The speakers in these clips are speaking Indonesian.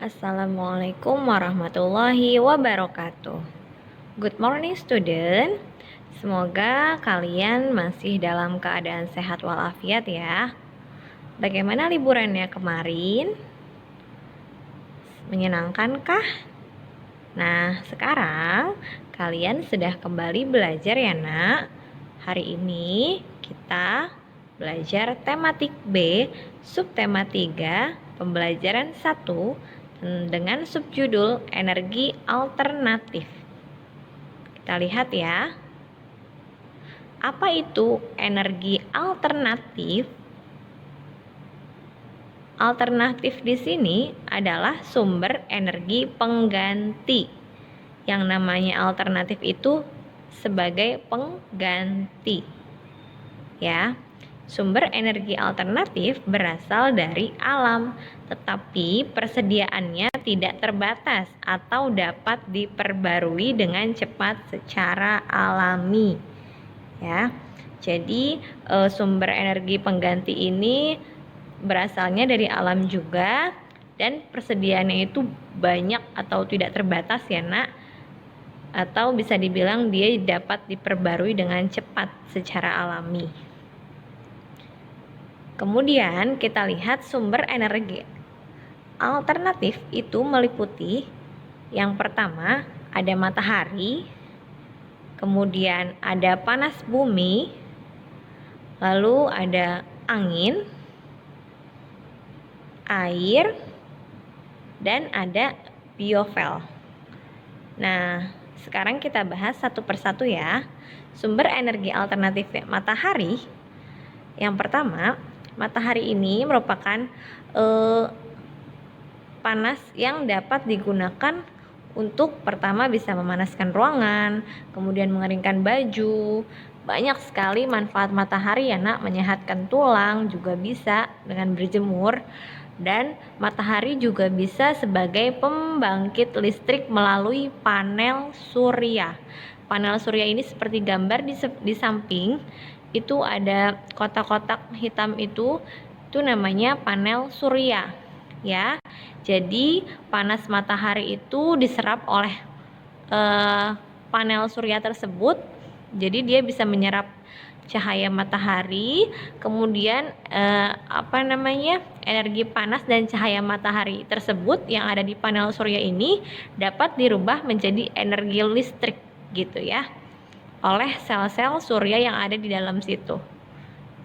Assalamualaikum warahmatullahi wabarakatuh. Good morning student. Semoga kalian masih dalam keadaan sehat walafiat ya. Bagaimana liburannya kemarin? Menyenangkankah? Nah, sekarang kalian sudah kembali belajar ya nak. Hari ini kita belajar tematik B, subtema 3, pembelajaran 1 dengan subjudul energi alternatif. Kita lihat ya. Apa itu energi alternatif? Alternatif di sini adalah sumber energi pengganti. Yang namanya alternatif itu sebagai pengganti. Ya. Sumber energi alternatif berasal dari alam, tetapi persediaannya tidak terbatas atau dapat diperbarui dengan cepat secara alami. Ya. Jadi sumber energi pengganti ini berasalnya dari alam juga, dan persediaannya itu banyak atau tidak terbatas ya nak, atau bisa dibilang dia dapat diperbarui dengan cepat secara alami. Kemudian kita lihat sumber energi alternatif itu meliputi yang pertama ada matahari, kemudian ada panas bumi, lalu ada angin, air, dan ada biofuel. Nah, sekarang kita bahas satu persatu ya. Sumber energi alternatif matahari. Yang pertama, matahari ini merupakan panas yang dapat digunakan untuk pertama bisa memanaskan ruangan, kemudian mengeringkan baju. Banyak sekali manfaat matahari ya nak, menyehatkan tulang juga bisa dengan berjemur. Dan matahari juga bisa sebagai pembangkit listrik melalui panel surya. Panel surya ini seperti gambar di samping, itu ada kotak-kotak hitam itu namanya panel surya ya. Jadi panas matahari itu diserap oleh panel surya tersebut. Jadi dia bisa menyerap cahaya matahari, kemudian energi panas dan cahaya matahari tersebut yang ada di panel surya ini dapat dirubah menjadi energi listrik gitu ya, oleh sel-sel surya yang ada di dalam situ.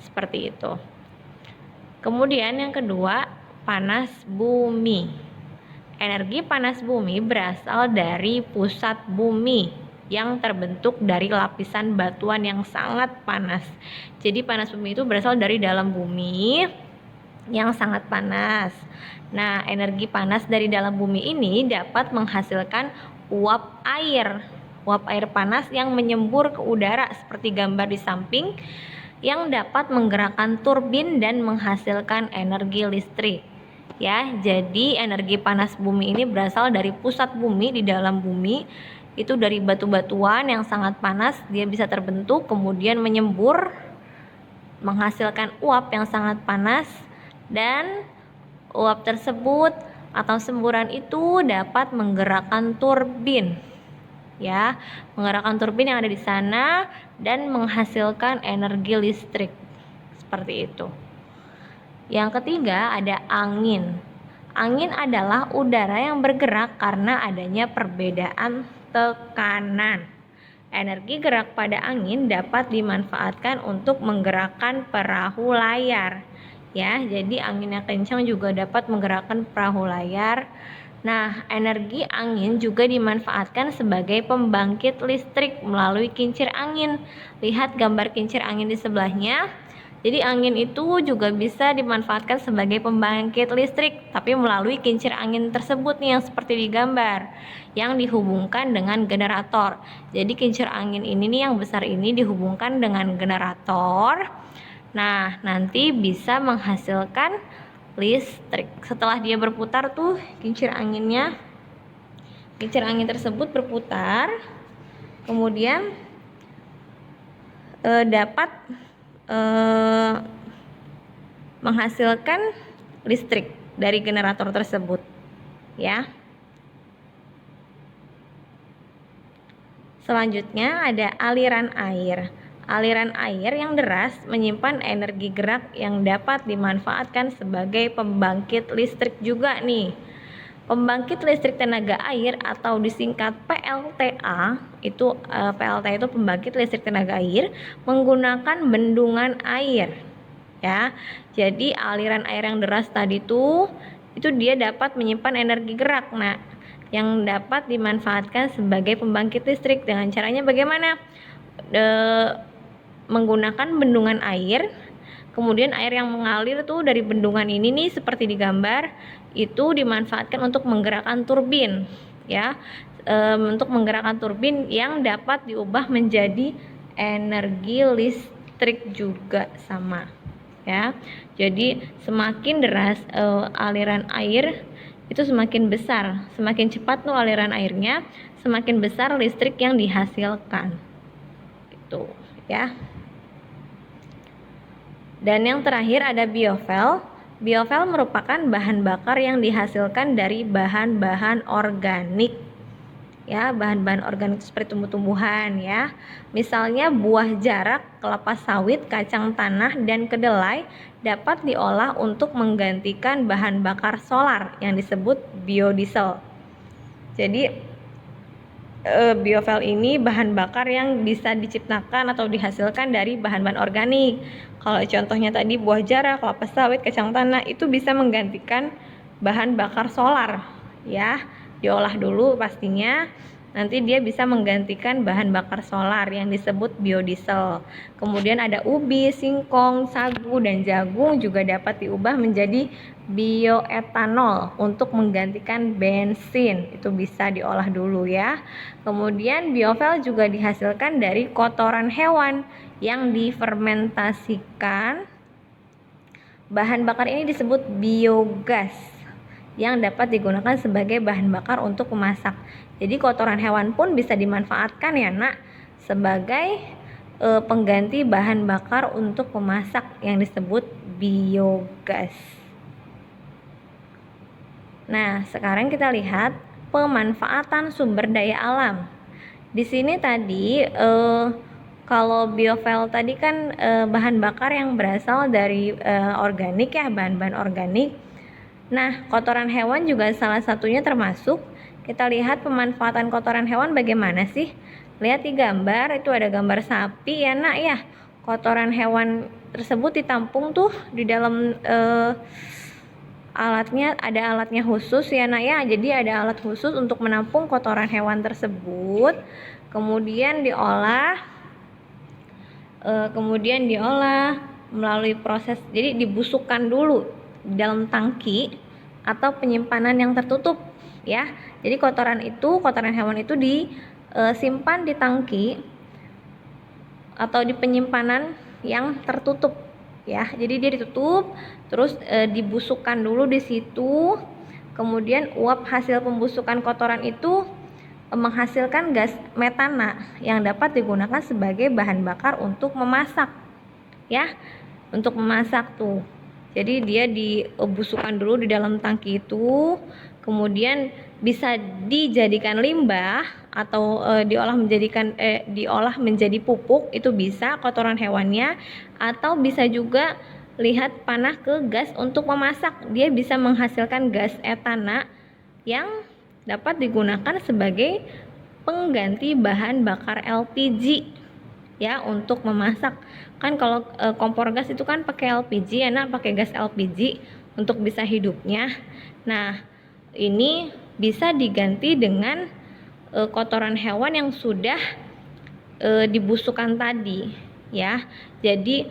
Seperti itu. Kemudian yang kedua, panas bumi. Energi panas bumi berasal dari pusat bumi yang terbentuk dari lapisan batuan yang sangat panas. Jadi panas bumi itu berasal dari dalam bumi yang sangat panas. Nah, energi panas dari dalam bumi ini dapat menghasilkan uap air. Uap air panas yang menyembur ke udara seperti gambar di samping, yang dapat menggerakkan turbin dan menghasilkan energi listrik. Ya, jadi energi panas bumi ini berasal dari pusat bumi di dalam bumi, itu dari batu-batuan yang sangat panas, dia bisa terbentuk kemudian menyembur menghasilkan uap yang sangat panas, dan uap tersebut atau semburan itu dapat menggerakkan turbin. Ya, menggerakkan turbin yang ada di sana dan menghasilkan energi listrik. Seperti itu. Yang ketiga ada angin. Angin adalah udara yang bergerak karena adanya perbedaan tekanan. Energi gerak pada angin dapat dimanfaatkan untuk menggerakkan perahu layar. Ya, jadi angin yang kencang juga dapat menggerakkan perahu layar. Nah, energi angin juga dimanfaatkan sebagai pembangkit listrik melalui kincir angin. Lihat gambar kincir angin di sebelahnya. Jadi angin itu juga bisa dimanfaatkan sebagai pembangkit listrik, tapi melalui kincir angin tersebut nih yang seperti di gambar, yang dihubungkan dengan generator. Jadi kincir angin ini nih yang besar ini dihubungkan dengan generator. Nah, nanti bisa menghasilkan listrik. Setelah dia berputar tuh kincir angin tersebut berputar, kemudian dapat menghasilkan listrik dari generator tersebut ya. Selanjutnya ada aliran air. Aliran air yang deras menyimpan energi gerak yang dapat dimanfaatkan sebagai pembangkit listrik juga nih. Pembangkit listrik tenaga air atau disingkat PLTA, itu PLTA itu pembangkit listrik tenaga air menggunakan bendungan air. Ya. Jadi aliran air yang deras tadi itu dia dapat menyimpan energi gerak. Nah, yang dapat dimanfaatkan sebagai pembangkit listrik dengan caranya bagaimana? Menggunakan bendungan air, kemudian air yang mengalir tuh dari bendungan ini nih seperti di gambar itu dimanfaatkan untuk menggerakkan turbin, ya, untuk menggerakkan turbin yang dapat diubah menjadi energi listrik juga sama, ya. Jadi semakin deras aliran air itu semakin besar, semakin cepat tuh aliran airnya, semakin besar listrik yang dihasilkan, itu, ya. Dan yang terakhir ada biofuel. Biofuel merupakan bahan bakar yang dihasilkan dari bahan-bahan organik. Ya, bahan-bahan organik seperti tumbuh-tumbuhan ya. Misalnya buah jarak, kelapa sawit, kacang tanah, dan kedelai dapat diolah untuk menggantikan bahan bakar solar yang disebut biodiesel. Jadi biofuel ini bahan bakar yang bisa diciptakan atau dihasilkan dari bahan-bahan organik. Kalau contohnya tadi buah jarak, kelapa sawit, kacang tanah itu bisa menggantikan bahan bakar solar, ya. Diolah dulu pastinya, nanti dia bisa menggantikan bahan bakar solar yang disebut biodiesel. Kemudian ada ubi, singkong, sagu, dan jagung juga dapat diubah menjadi bioetanol untuk menggantikan bensin. Itu bisa diolah dulu ya. Kemudian biofuel juga dihasilkan dari kotoran hewan yang difermentasikan. Bahan bakar ini disebut biogas yang dapat digunakan sebagai bahan bakar untuk memasak. Jadi kotoran hewan pun bisa dimanfaatkan ya nak sebagai pengganti bahan bakar untuk memasak yang disebut biogas. Nah, sekarang kita lihat pemanfaatan sumber daya alam. Di sini tadi kalau biofuel tadi kan bahan bakar yang berasal dari organik ya, bahan-bahan organik. Nah, kotoran hewan juga salah satunya termasuk. Kita lihat pemanfaatan kotoran hewan bagaimana sih? Lihat di gambar, itu ada gambar sapi ya nak ya. Kotoran hewan tersebut ditampung tuh di dalam alatnya, ada alatnya khusus ya nak ya. Jadi ada alat khusus untuk menampung kotoran hewan tersebut. Kemudian diolah melalui proses, jadi dibusukkan dulu di dalam tangki atau penyimpanan yang tertutup ya. Jadi kotoran hewan itu disimpan di tangki atau di penyimpanan yang tertutup ya. Jadi dia ditutup terus dibusukkan dulu di situ. Kemudian uap hasil pembusukan kotoran itu menghasilkan gas metana yang dapat digunakan sebagai bahan bakar untuk memasak ya, untuk memasak tuh. Jadi dia dibusukkan dulu di dalam tangki itu, kemudian bisa dijadikan limbah atau diolah menjadi pupuk, itu bisa kotoran hewannya, atau bisa juga lihat panah ke gas untuk memasak. Dia bisa menghasilkan gas etana yang dapat digunakan sebagai pengganti bahan bakar LPG ya untuk memasak. Kan kalau kompor gas itu kan pakai LPG ya nak, pakai gas LPG untuk bisa hidupnya. Nah, ini bisa diganti dengan kotoran hewan yang sudah dibusukkan tadi ya. Jadi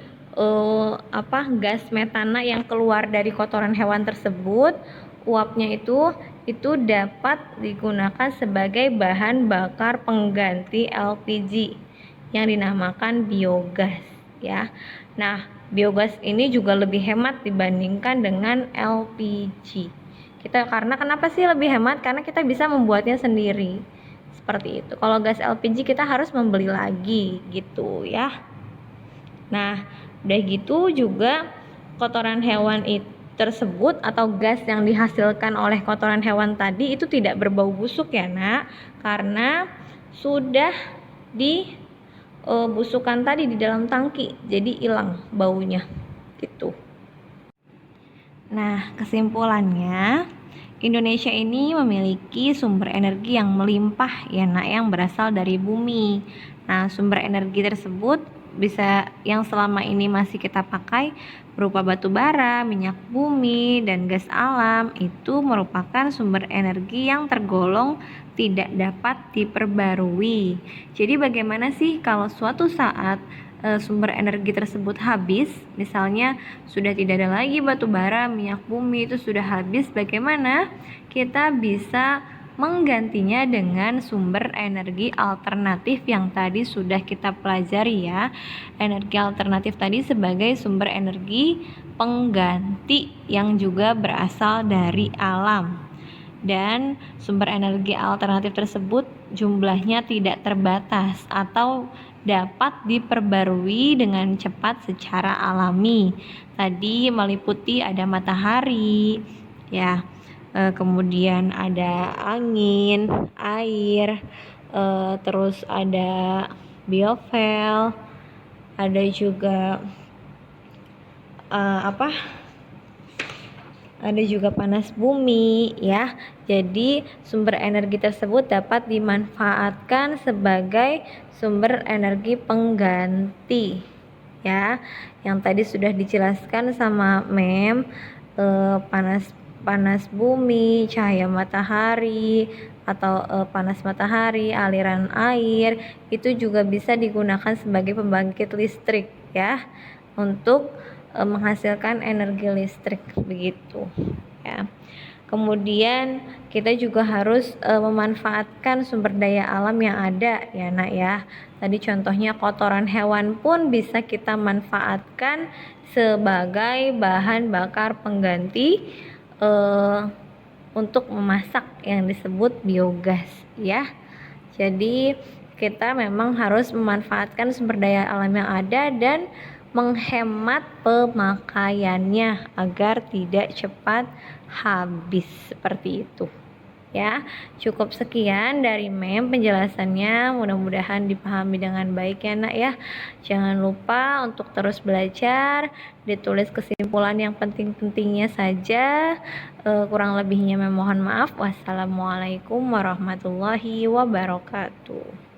gas metana yang keluar dari kotoran hewan tersebut, uapnya itu dapat digunakan sebagai bahan bakar pengganti LPG yang dinamakan biogas ya. Nah, biogas ini juga lebih hemat dibandingkan dengan LPG. Karena kenapa sih lebih hemat? Karena kita bisa membuatnya sendiri. Seperti itu. Kalau gas LPG kita harus membeli lagi gitu ya. Nah, udah gitu juga kotoran hewan itu tersebut atau gas yang dihasilkan oleh kotoran hewan tadi itu tidak berbau busuk ya nak, karena sudah dibusukan tadi di dalam tangki, jadi hilang baunya gitu. Nah, kesimpulannya, Indonesia ini memiliki sumber energi yang melimpah ya nak, yang berasal dari bumi. Nah, sumber energi tersebut bisa yang selama ini masih kita pakai berupa batu bara, minyak bumi, dan gas alam itu merupakan sumber energi yang tergolong tidak dapat diperbarui. Jadi bagaimana sih kalau suatu saat sumber energi tersebut habis, misalnya sudah tidak ada lagi batu bara, minyak bumi itu sudah habis, bagaimana kita bisa menggantinya dengan sumber energi alternatif yang tadi sudah kita pelajari ya. Energi alternatif tadi sebagai sumber energi pengganti yang juga berasal dari alam. Dan sumber energi alternatif tersebut jumlahnya tidak terbatas atau dapat diperbarui dengan cepat secara alami. Tadi meliputi ada matahari, ya, kemudian ada angin, air, terus ada biofuel, ada juga ada juga panas bumi ya. Jadi sumber energi tersebut dapat dimanfaatkan sebagai sumber energi pengganti ya. Yang tadi sudah dijelaskan sama Mem, panas bumi, cahaya matahari atau panas matahari, aliran air itu juga bisa digunakan sebagai pembangkit listrik ya, untuk menghasilkan energi listrik begitu ya. Kemudian kita juga harus memanfaatkan sumber daya alam yang ada ya nak ya. Tadi contohnya kotoran hewan pun bisa kita manfaatkan sebagai bahan bakar pengganti untuk memasak yang disebut biogas ya. Jadi kita memang harus memanfaatkan sumber daya alam yang ada dan menghemat pemakaiannya agar tidak cepat habis, seperti itu ya. Cukup sekian dari Mem penjelasannya, mudah-mudahan dipahami dengan baik ya nak ya. Jangan lupa untuk terus belajar, ditulis kesimpulan yang penting-pentingnya saja. Kurang lebihnya Mem mohon maaf. Wassalamualaikum warahmatullahi wabarakatuh.